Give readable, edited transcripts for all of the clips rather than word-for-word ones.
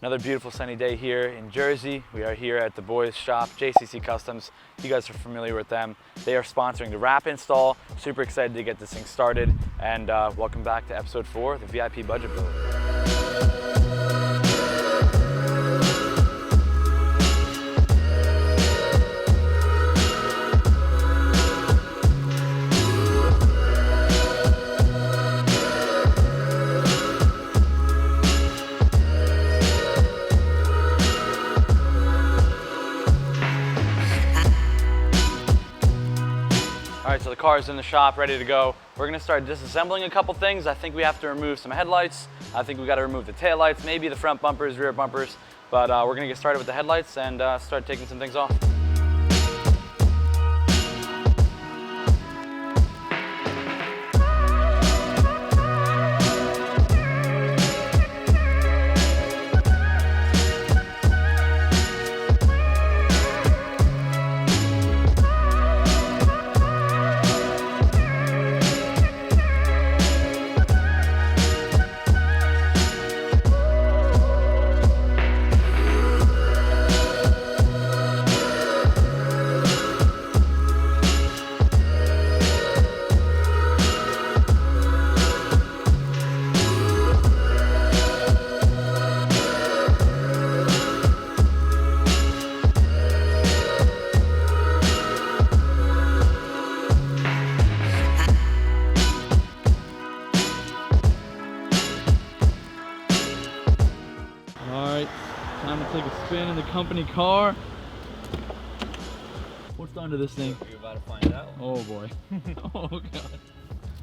Another beautiful sunny day here in Jersey. We are here at the boys shop, JCC Customs. You guys are familiar with them. They are sponsoring the wrap install. Super excited to get this thing started. And welcome back to episode 4, the VIP Budget Build. All right, so the car is in the shop, ready to go. We're gonna start disassembling a couple things. I think we have to remove some headlights. I think we gotta remove the taillights, maybe the front bumpers, rear bumpers. But we're gonna get started with the headlights and start taking some things off. Time to take a spin in the company car. What's under this thing? You're about to find out. Oh boy. Oh god.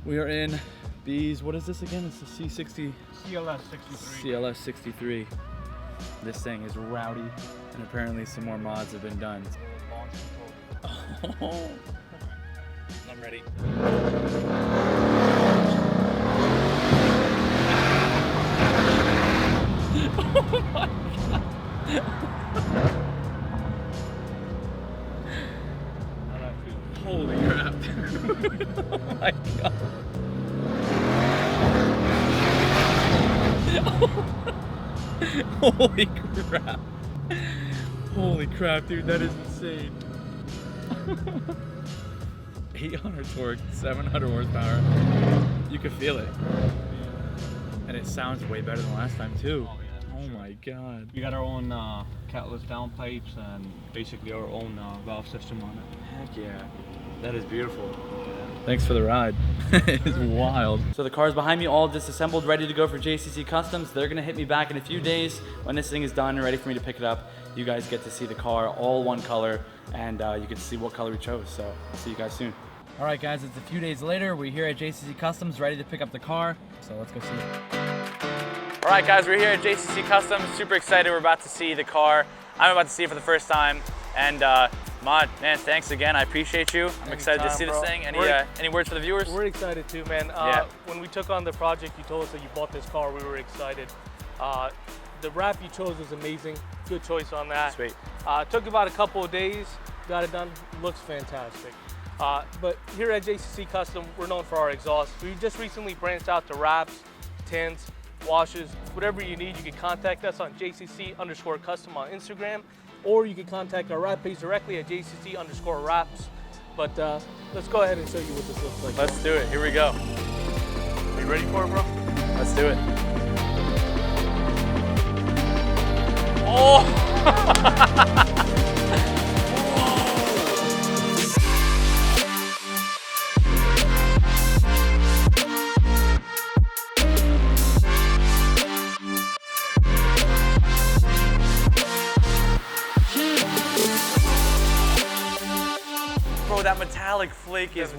We are in B's, what is this again? It's the C60. CLS63. CLS63. This thing is rowdy, and apparently some more mods have been done. Oh. I'm ready. Oh my god. Holy crap. Oh my god. Holy crap. Holy crap, dude, that is insane. 800 torque, 700 horsepower. You can feel it. And it sounds way better than last time too. Oh my god. We got our own catalyst downpipes and basically our own valve system on it. Heck yeah. That is beautiful. Thanks for the ride. It's wild. So the car's behind me, all disassembled, ready to go for JCC Customs. They're gonna hit me back in a few days. When this thing is done and ready for me to pick it up, you guys get to see the car all one color, and you can see what color we chose. So I'll see you guys soon. All right guys, it's a few days later. We're here at JCC Customs, ready to pick up the car. So let's go see it. All right guys, we're here at JCC Customs. Super excited, we're about to see the car. I'm about to see it for the first time. And Mod, man, thanks again. I appreciate you. I'm excited to see this thing. Any words for the viewers? We're excited too, man. Yeah. When we took on the project, you told us that you bought this car. We were excited. The wrap you chose was amazing. Good choice on that. Sweet. Took about a couple of days. Got it done. Looks fantastic. But here at JCC Custom, we're known for our exhaust. We just recently branched out to wraps, tints, washes, whatever you need. You can contact us on JCC_custom on Instagram, or you can contact our wrap page directly at JCC_wraps. But let's go ahead and show you what this looks like. Let's do it. Here we go. Are you ready for it, bro? Let's do it. Oh! Bro, that metallic flake is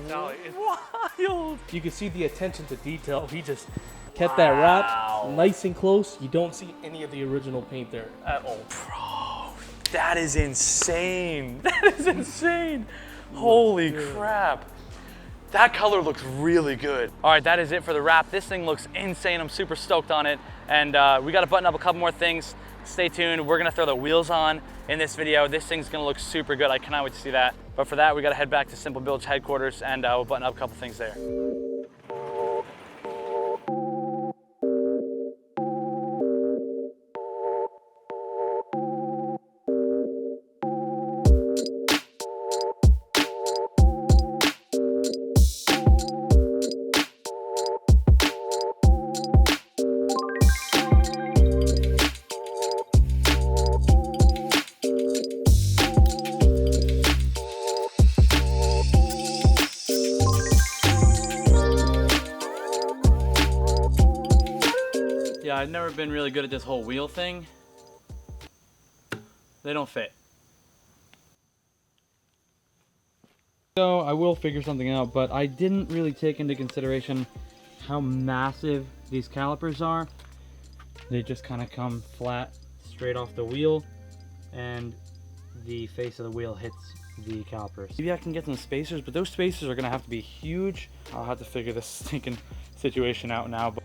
wild. You can see the attention to detail. He just kept that wrap nice and close. You don't see any of the original paint there at all. Bro, that is insane. That is insane. Holy crap. That color looks really good. All right, that is it for the wrap. This thing looks insane. I'm super stoked on it. And we got to button up a couple more things. Stay tuned. We're gonna throw the wheels on in this video. This thing's gonna look super good. I cannot wait to see that. But for that, we gotta head back to Smplbuilds headquarters and we'll button up a couple things there. I've never been really good at this whole wheel thing. They don't fit. So I will figure something out, but I didn't really take into consideration how massive these calipers are. They just kind of come flat straight off the wheel, and the face of the wheel hits the calipers. Maybe I can get some spacers, but those spacers are gonna have to be huge. I'll have to figure this stinking situation out now. But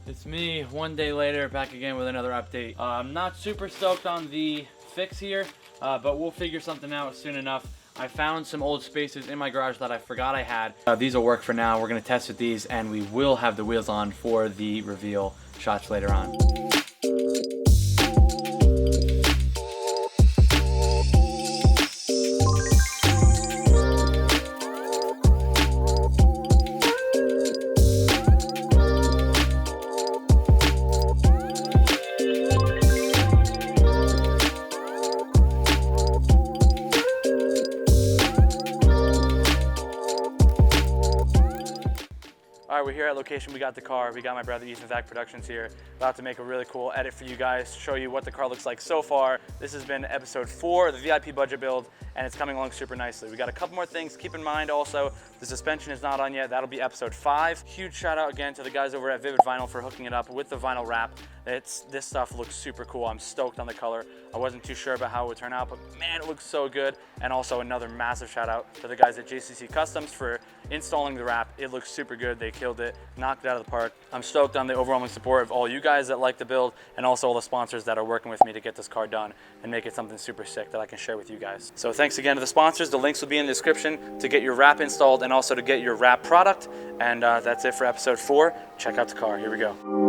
it's me, one day later, back again with another update. I'm not super stoked on the fix here, but we'll figure something out soon enough. I found some old spacers in my garage that I forgot I had. These will work for now. We're gonna test with these, and we will have the wheels on for the reveal shots later on. All right, we're here at location. We got the car. We got my brother Ethan Vac Productions here. About to make a really cool edit for you guys, show you what the car looks like so far. This has been episode 4 of the VIP budget build, and it's coming along super nicely. We got a couple more things to keep in mind also. The suspension is not on yet. That'll be episode 5. Huge shout out again to the guys over at Vivid Vinyl for hooking it up with the vinyl wrap. This stuff looks super cool. I'm stoked on the color. I wasn't too sure about how it would turn out, but man, it looks so good. And also another massive shout out to the guys at JCC Customs for installing the wrap. It looks super good. They killed it, knocked it out of the park. I'm stoked on the overwhelming support of all you guys that like the build, and also all the sponsors that are working with me to get this car done and make it something super sick that I can share with you guys. So thanks again to the sponsors. The links will be in the description to get your wrap installed and also to get your wrap product. And that's it for episode 4. Check out the car. Here we go.